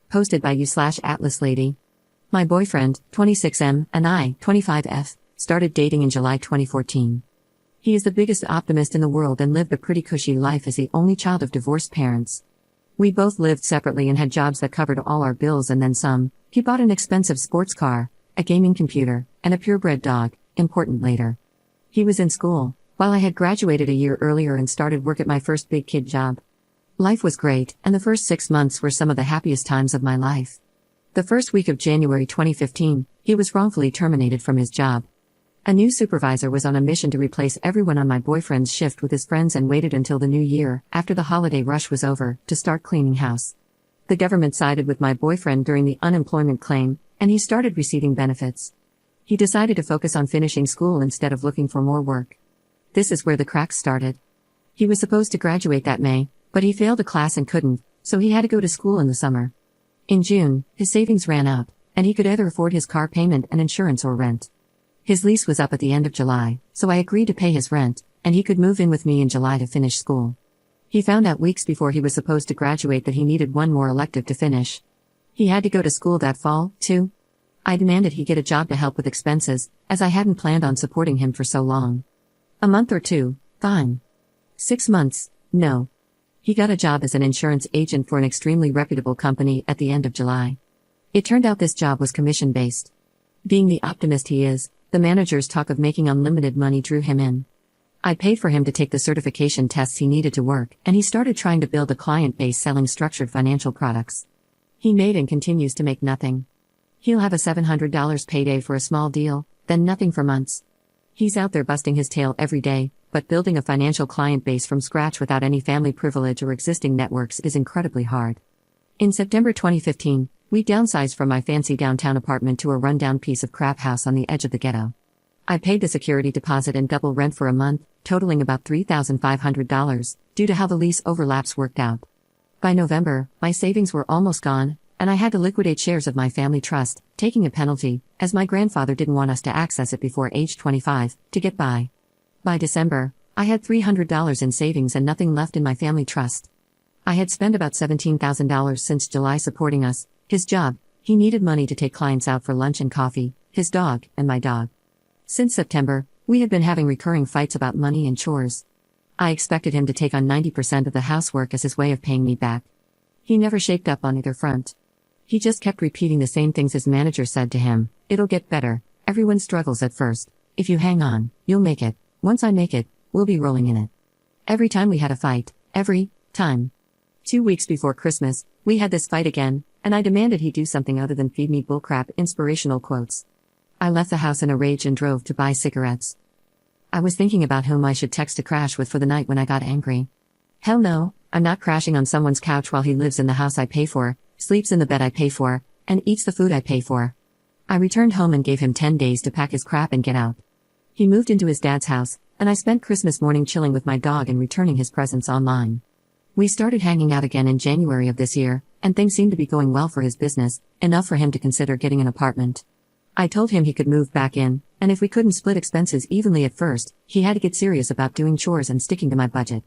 Posted by you/Atlas Lady. My boyfriend, 26M, and I, 25F, started dating in July 2014. He is the biggest optimist in the world and lived a pretty cushy life as the only child of divorced parents. We both lived separately and had jobs that covered all our bills and then some. He bought an expensive sports car, a gaming computer, and a purebred dog, important later. He was in school, while I had graduated a year earlier and started work at my first big kid job. Life was great, and the first 6 months were some of the happiest times of my life. The first week of January 2015, he was wrongfully terminated from his job. A new supervisor was on a mission to replace everyone on my boyfriend's shift with his friends and waited until the new year, after the holiday rush was over, to start cleaning house. The government sided with my boyfriend during the unemployment claim, and he started receiving benefits. He decided to focus on finishing school instead of looking for more work. This is where the cracks started. He was supposed to graduate that May, but he failed a class and couldn't, so he had to go to school in the summer. In June, his savings ran out, and he could either afford his car payment and insurance or rent. His lease was up at the end of July, so I agreed to pay his rent, and he could move in with me in July to finish school. He found out weeks before he was supposed to graduate that he needed one more elective to finish. He had to go to school that fall, too. I demanded he get a job to help with expenses, as I hadn't planned on supporting him for so long. A month or two, fine. 6 months, no. He got a job as an insurance agent for an extremely reputable company at the end of July. It turned out this job was commission-based. Being the optimist he is, the manager's talk of making unlimited money drew him in. I paid for him to take the certification tests he needed to work, and he started trying to build a client base selling structured financial products. He made and continues to make nothing. He'll have a $700 payday for a small deal, then nothing for months. He's out there busting his tail every day, but building a financial client base from scratch without any family privilege or existing networks is incredibly hard. In September 2015, we downsized from my fancy downtown apartment to a rundown piece of crap house on the edge of the ghetto. I paid the security deposit and double rent for a month, totaling about $3,500, due to how the lease overlaps worked out. By November, my savings were almost gone, and I had to liquidate shares of my family trust, taking a penalty, as my grandfather didn't want us to access it before age 25, to get by. By December, I had $300 in savings and nothing left in my family trust. I had spent about $17,000 since July supporting us, his job, he needed money to take clients out for lunch and coffee, his dog, and my dog. Since September, we had been having recurring fights about money and chores. I expected him to take on 90% of the housework as his way of paying me back. He never shaped up on either front. He just kept repeating the same things his manager said to him: "It'll get better, everyone struggles at first. If you hang on, you'll make it. Once I make it, we'll be rolling in it." Every time we had a fight, every time. 2 weeks before Christmas, we had this fight again, and I demanded he do something other than feed me bullcrap inspirational quotes. I left the house in a rage and drove to buy cigarettes. I was thinking about whom I should text to crash with for the night when I got angry. Hell no, I'm not crashing on someone's couch while he lives in the house I pay for, sleeps in the bed I pay for, and eats the food I pay for. I returned home and gave him 10 days to pack his crap and get out. He moved into his dad's house, and I spent Christmas morning chilling with my dog and returning his presents online. We started hanging out again in January of this year, and things seemed to be going well for his business, enough for him to consider getting an apartment. I told him he could move back in, and if we couldn't split expenses evenly at first, he had to get serious about doing chores and sticking to my budget.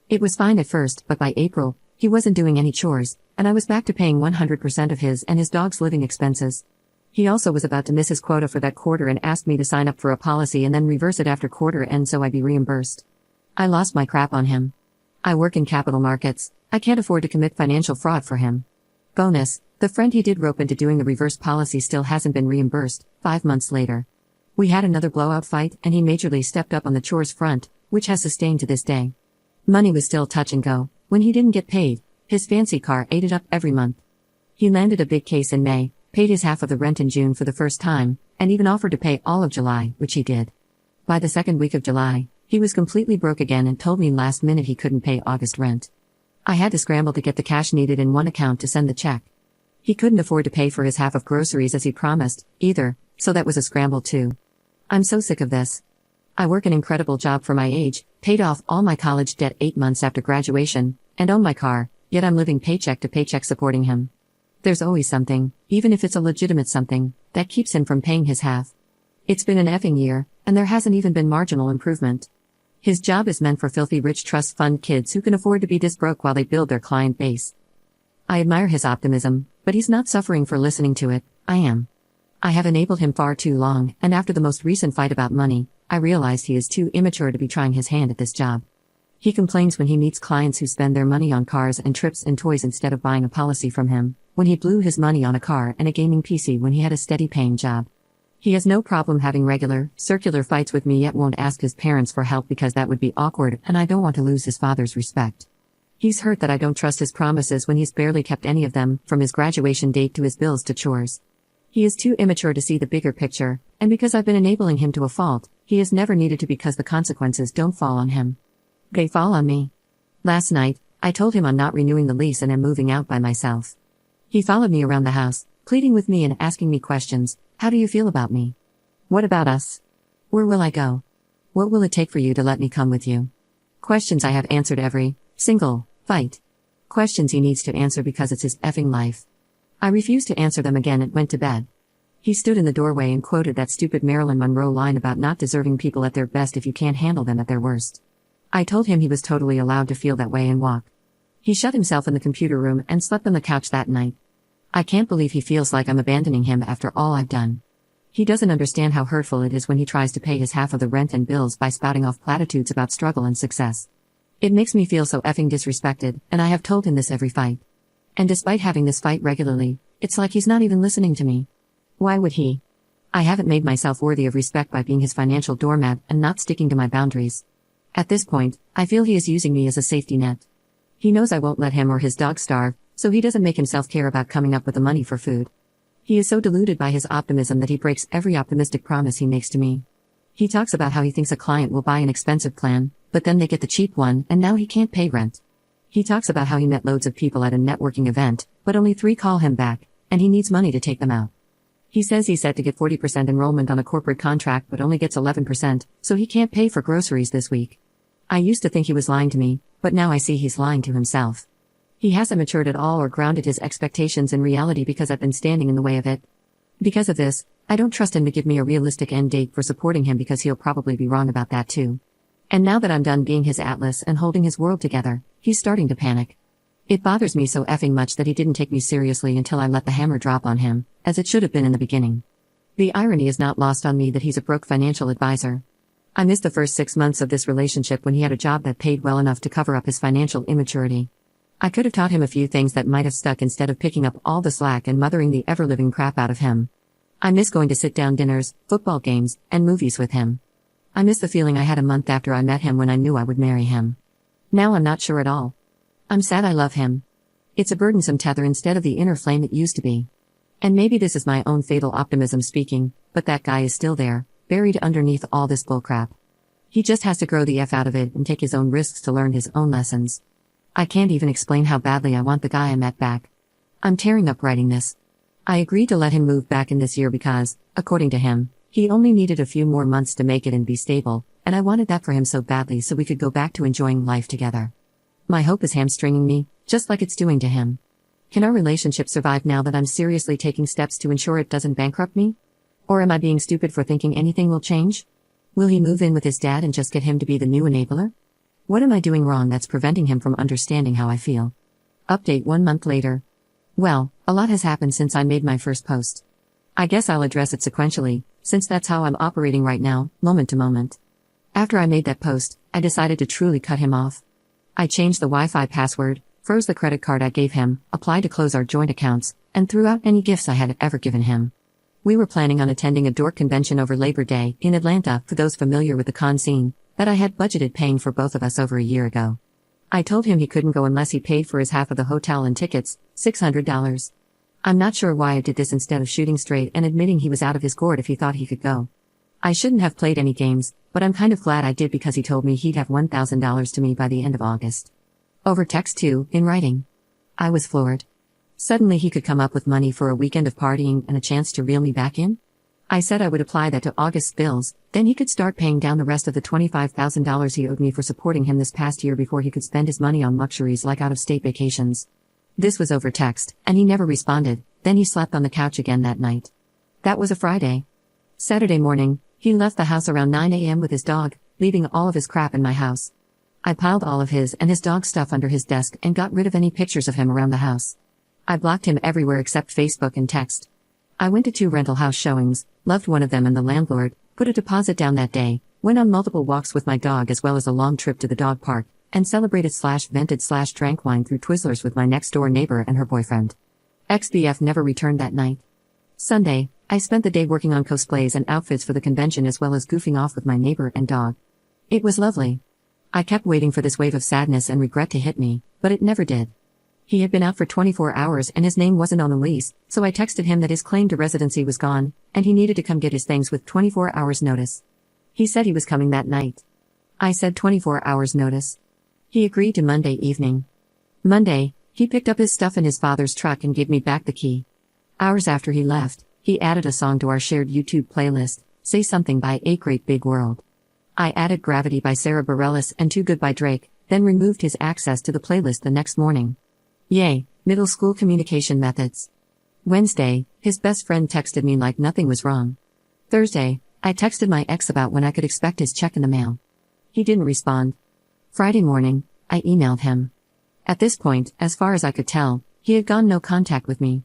It was fine at first, but by April, he wasn't doing any chores, and I was back to paying 100% of his and his dog's living expenses. He also was about to miss his quota for that quarter and asked me to sign up for a policy and then reverse it after quarter end so I'd be reimbursed. I lost my crap on him. I work in capital markets, I can't afford to commit financial fraud for him. Bonus, the friend he did rope into doing the reverse policy still hasn't been reimbursed, 5 months later. We had another blowout fight and he majorly stepped up on the chores front, which has sustained to this day. Money was still touch and go. When he didn't get paid, his fancy car ate it up every month. He landed a big case in May, paid his half of the rent in June for the first time, and even offered to pay all of July, which he did. By the second week of July, he was completely broke again and told me last minute he couldn't pay August rent. I had to scramble to get the cash needed in one account to send the check. He couldn't afford to pay for his half of groceries as he promised, either, so that was a scramble too. I'm so sick of this. I work an incredible job for my age, paid off all my college debt 8 months after graduation, and own my car, yet I'm living paycheck to paycheck supporting him. There's always something, even if it's a legitimate something, that keeps him from paying his half. It's been an effing year, and there hasn't even been marginal improvement. His job is meant for filthy rich trust fund kids who can afford to be this broke while they build their client base. I admire his optimism, But he's not suffering for listening to it, I am. I have enabled him far too long, and after the most recent fight about money, I realized he is too immature to be trying his hand at this job. He complains when he meets clients who spend their money on cars and trips and toys instead of buying a policy from him, when he blew his money on a car and a gaming PC when he had a steady paying job. He has no problem having regular, circular fights with me yet won't ask his parents for help because that would be awkward and I don't want to lose his father's respect. He's hurt that I don't trust his promises when he's barely kept any of them, from his graduation date to his bills to chores. He is too immature to see the bigger picture, and because I've been enabling him to a fault, he has never needed to because the consequences don't fall on him. They fall on me. Last night, I told him I'm not renewing the lease and am moving out by myself. He followed me around the house, pleading with me and asking me questions. How do you feel about me? What about us? Where will I go? What will it take for you to let me come with you? Questions I have answered every single fight. Questions he needs to answer because it's his effing life. I refused to answer them again and went to bed. He stood in the doorway and quoted that stupid Marilyn Monroe line about not deserving people at their best if you can't handle them at their worst. I told him he was totally allowed to feel that way and walk. He shut himself in the computer room and slept on the couch that night. I can't believe he feels like I'm abandoning him after all I've done. He doesn't understand how hurtful it is when he tries to pay his half of the rent and bills by spouting off platitudes about struggle and success. It makes me feel so effing disrespected, and I have told him this every fight. And despite having this fight regularly, it's like he's not even listening to me. Why would he? I haven't made myself worthy of respect by being his financial doormat and not sticking to my boundaries. At this point, I feel he is using me as a safety net. He knows I won't let him or his dog starve, so he doesn't make himself care about coming up with the money for food. He is so deluded by his optimism that he breaks every optimistic promise he makes to me. He talks about how he thinks a client will buy an expensive plan, but then they get the cheap one and now he can't pay rent. He talks about how he met loads of people at a networking event, but only 3 call him back, and he needs money to take them out. He says he's set to get 40% enrollment on a corporate contract but only gets 11%, so he can't pay for groceries this week. I used to think he was lying to me, but now I see he's lying to himself. He hasn't matured at all or grounded his expectations in reality because I've been standing in the way of it. Because of this, I don't trust him to give me a realistic end date for supporting him because he'll probably be wrong about that too. And now that I'm done being his Atlas and holding his world together, he's starting to panic. It bothers me so effing much that he didn't take me seriously until I let the hammer drop on him, as it should have been in the beginning. The irony is not lost on me that he's a broke financial advisor. I missed the first 6 months of this relationship when he had a job that paid well enough to cover up his financial immaturity. I could have taught him a few things that might have stuck instead of picking up all the slack and mothering the ever-living crap out of him. I miss going to sit-down dinners, football games, and movies with him. I miss the feeling I had a month after I met him when I knew I would marry him. Now I'm not sure at all. I'm sad I love him. It's a burdensome tether instead of the inner flame it used to be. And maybe this is my own fatal optimism speaking, but that guy is still there, buried underneath all this bullcrap. He just has to grow the F out of it and take his own risks to learn his own lessons. I can't even explain how badly I want the guy I met back. I'm tearing up writing this. I agreed to let him move back in this year because, according to him, he only needed a few more months to make it and be stable, and I wanted that for him so badly so we could go back to enjoying life together. My hope is hamstringing me, just like it's doing to him. Can our relationship survive now that I'm seriously taking steps to ensure it doesn't bankrupt me? Or am I being stupid for thinking anything will change? Will he move in with his dad and just get him to be the new enabler? What am I doing wrong that's preventing him from understanding how I feel? Update 1 month later. Well, a lot has happened since I made my first post. I guess I'll address it sequentially, since that's how I'm operating right now, moment to moment. After I made that post, I decided to truly cut him off. I changed the Wi-Fi password, froze the credit card I gave him, applied to close our joint accounts, and threw out any gifts I had ever given him. We were planning on attending a dork convention over Labor Day in Atlanta for those familiar with the con scene, that I had budgeted paying for both of us over a year ago. I told him he couldn't go unless he paid for his half of the hotel and tickets, $600. I'm not sure why I did this instead of shooting straight and admitting he was out of his gourd if he thought he could go. I shouldn't have played any games, but I'm kind of glad I did because he told me he'd have $1,000 to me by the end of August. Over text too, in writing. I was floored. Suddenly he could come up with money for a weekend of partying and a chance to reel me back in? I said I would apply that to August's bills, then he could start paying down the rest of the $25,000 he owed me for supporting him this past year before he could spend his money on luxuries like out-of-state vacations. This was over text, and he never responded, then he slept on the couch again that night. That was a Friday. Saturday morning, he left the house around 9 a.m. with his dog, leaving all of his crap in my house. I piled all of his and his dog's stuff under his desk and got rid of any pictures of him around the house. I blocked him everywhere except Facebook and text. I went to 2 rental house showings, loved one of them and the landlord, put a deposit down that day, went on multiple walks with my dog as well as a long trip to the dog park, and celebrated/vented/drank wine through Twizzlers with my next door neighbor and her boyfriend. XBF never returned that night. Sunday, I spent the day working on cosplays and outfits for the convention as well as goofing off with my neighbor and dog. It was lovely. I kept waiting for this wave of sadness and regret to hit me, but it never did. He had been out for 24 hours and his name wasn't on the lease, so I texted him that his claim to residency was gone, and he needed to come get his things with 24 hours notice. He said he was coming that night. I said 24 hours notice. He agreed to Monday evening. Monday, he picked up his stuff in his father's truck and gave me back the key. Hours after he left, he added a song to our shared YouTube playlist, Say Something by A Great Big World. I added Gravity by Sarah Bareilles and Too Good by Drake, then removed his access to the playlist the next morning. Yay, middle school communication methods. Wednesday, his best friend texted me like nothing was wrong. Thursday, I texted my ex about when I could expect his check in the mail. He didn't respond. Friday morning, I emailed him. At this point, as far as I could tell, he had gone no contact with me.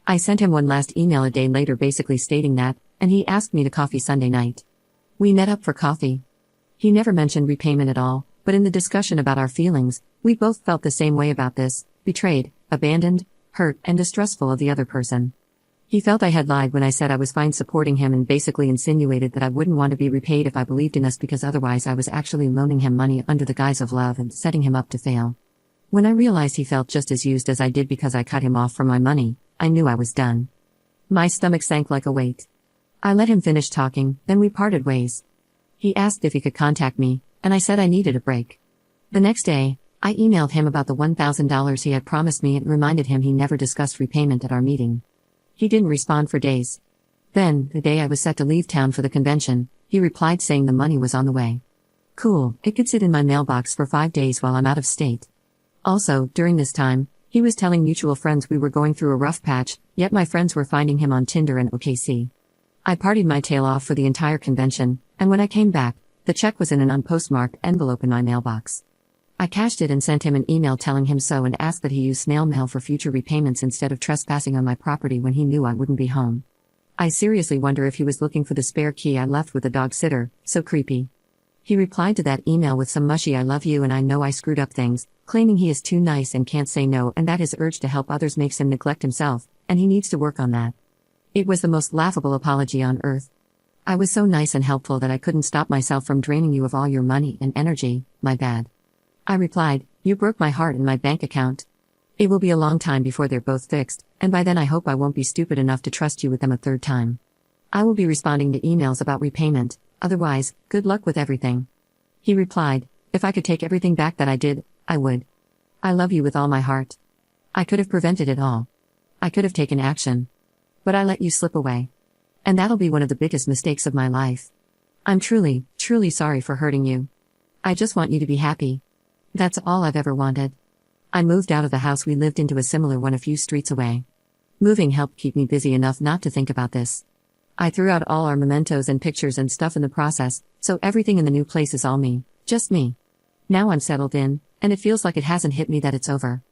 I sent him one last email a day later basically stating that, and he asked me to coffee Sunday night. We met up for coffee. He never mentioned repayment at all, but in the discussion about our feelings, we both felt the same way about this, betrayed, abandoned, hurt, and distrustful of the other person. He felt I had lied when I said I was fine supporting him and basically insinuated that I wouldn't want to be repaid if I believed in us because otherwise I was actually loaning him money under the guise of love and setting him up to fail. When I realized he felt just as used as I did because I cut him off from my money, I knew I was done. My stomach sank like a weight. I let him finish talking, then we parted ways. He asked if he could contact me, and I said I needed a break. The next day, I emailed him about the $1,000 he had promised me and reminded him he never discussed repayment at our meeting. He didn't respond for days. Then, the day I was set to leave town for the convention, he replied saying the money was on the way. Cool, it could sit in my mailbox for 5 days while I'm out of state. Also, during this time, he was telling mutual friends we were going through a rough patch, yet my friends were finding him on Tinder and OKC. I partied my tail off for the entire convention, and when I came back, the check was in an unpostmarked envelope in my mailbox. I cashed it and sent him an email telling him so and asked that he use snail mail for future repayments instead of trespassing on my property when he knew I wouldn't be home. I seriously wonder if he was looking for the spare key I left with the dog sitter, so creepy. He replied to that email with some mushy I love you and I know I screwed up things, claiming he is too nice and can't say no and that his urge to help others makes him neglect himself, and he needs to work on that. It was the most laughable apology on earth. I was so nice and helpful that I couldn't stop myself from draining you of all your money and energy, my bad. I replied, you broke my heart and my bank account. It will be a long time before they're both fixed, and by then I hope I won't be stupid enough to trust you with them a third time. I will be responding to emails about repayment, otherwise, good luck with everything. He replied, if I could take everything back that I did, I would. I love you with all my heart. I could have prevented it all. I could have taken action. But I let you slip away. And that'll be one of the biggest mistakes of my life. I'm truly, truly sorry for hurting you. I just want you to be happy. That's all I've ever wanted. I moved out of the house we lived into a similar one a few streets away. Moving helped keep me busy enough not to think about this. I threw out all our mementos and pictures and stuff in the process, so everything in the new place is all me, just me. Now I'm settled in, and it feels like it hasn't hit me that it's over.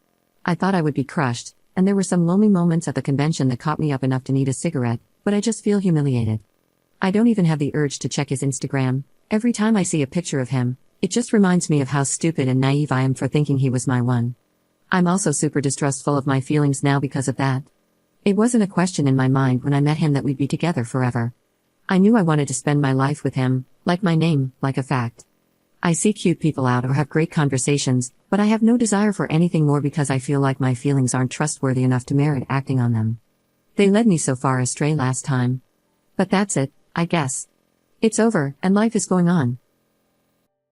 I thought I would be crushed, and there were some lonely moments at the convention that caught me up enough to need a cigarette, but I just feel humiliated. I don't even have the urge to check his Instagram. Every time I see a picture of him, it just reminds me of how stupid and naive I am for thinking he was my one. I'm also super distrustful of my feelings now because of that. It wasn't a question in my mind when I met him that we'd be together forever. I knew I wanted to spend my life with him, like my name, like a fact. I see cute people out or have great conversations, but I have no desire for anything more because I feel like my feelings aren't trustworthy enough to merit acting on them. They led me so far astray last time. But that's it, I guess. It's over, and life is going on.